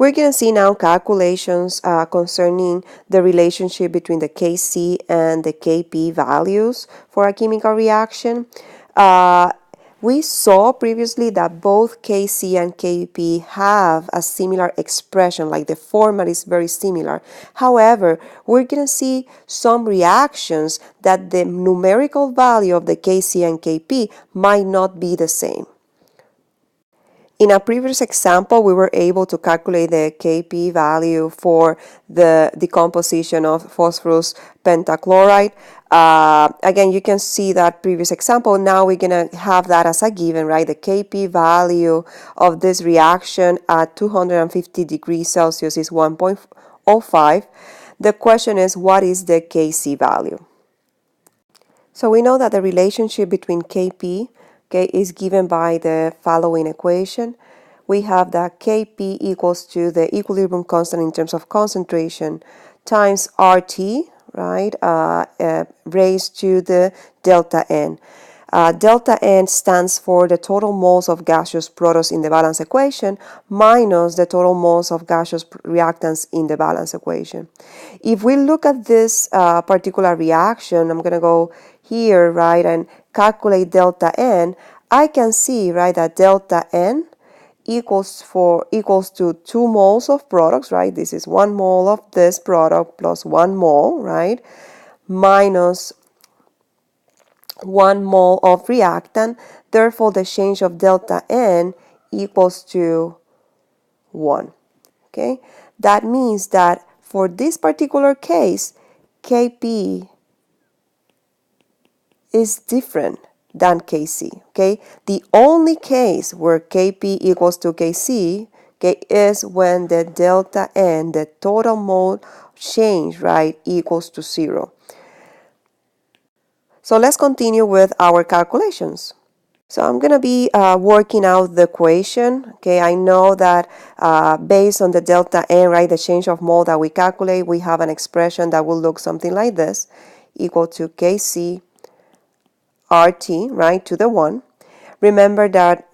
We're going to see now calculations concerning the relationship between the Kc and the Kp values for a chemical reaction. We saw previously that both Kc and Kp have a similar expression, like the format is very similar. However, we're going to see some reactions that the numerical value of the Kc and Kp might not be the same. In a previous example, we were able to calculate the Kp value for the decomposition of phosphorus pentachloride. Again, you can see that previous example. Now we're going to have that as a given, right? The Kp value of this reaction at 250 degrees Celsius is 1.05. The question is, what is the Kc value? So we know that the relationship between Kp is given by the following equation. We have that Kp equals to the equilibrium constant in terms of concentration times RT, right, raised to the delta N. Delta N stands for the total moles of gaseous products in the balance equation minus the total moles of gaseous reactants in the balance equation. If we look at this particular reaction, I'm going to go here, right, and calculate delta N. I can see, right, that delta N equals to 2 moles of products, right? This is 1 mole of this product plus 1 mole, right, minus 1 mole of reactant. Therefore, the change of delta N equals to 1. Okay? That means that for this particular case, Kp is different than Kc. Okay? The only case where Kp equals to Kc, okay, is when the delta N, the total mole change, right, equals to 0. So let's continue with our calculations. So I'm going to be working out the equation. Okay, I know that based on the delta N, right, the change of mole that we calculate, we have an expression that will look something like this, equal to Kc RT, right, to the 1. Remember that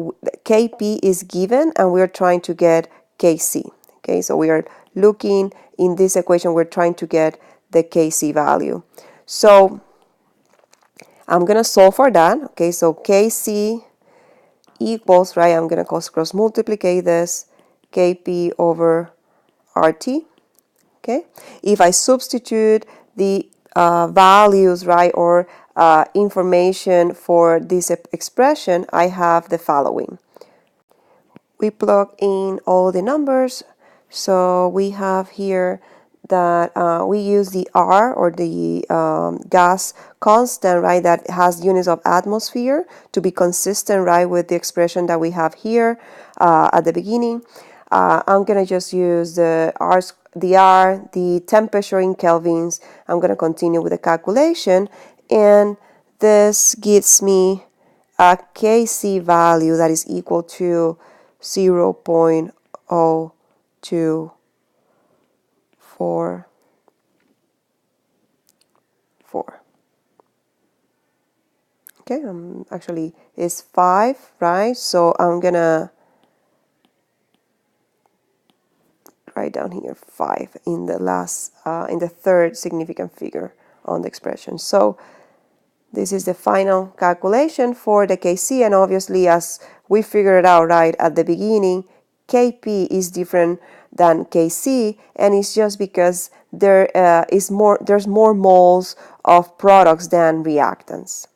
Kp is given and we're trying to get Kc. Okay, so we are looking in this equation, we're trying to get the Kc value. So I'm going to solve for that. Okay, so Kc equals, right, I'm going to cross multiply this, Kp over RT. Okay, if I substitute the values, right, or information for this expression, I have the following. We plug in all the numbers. So we have here that we use the R, or the gas constant, right, that has units of atmosphere to be consistent, right, with the expression that we have here at the beginning. I'm going to just use the R, the temperature in kelvins. I'm going to continue with the calculation, and this gives me a Kc value that is equal to 0.024. Okay, actually it's 5, right? So I'm gonna write down here 5 in the last, in the third significant figure on the expression. So this is the final calculation for the Kc, and obviously, as we figured it out right at the beginning, Kp is different than Kc, and it's just because there's more moles of products than reactants.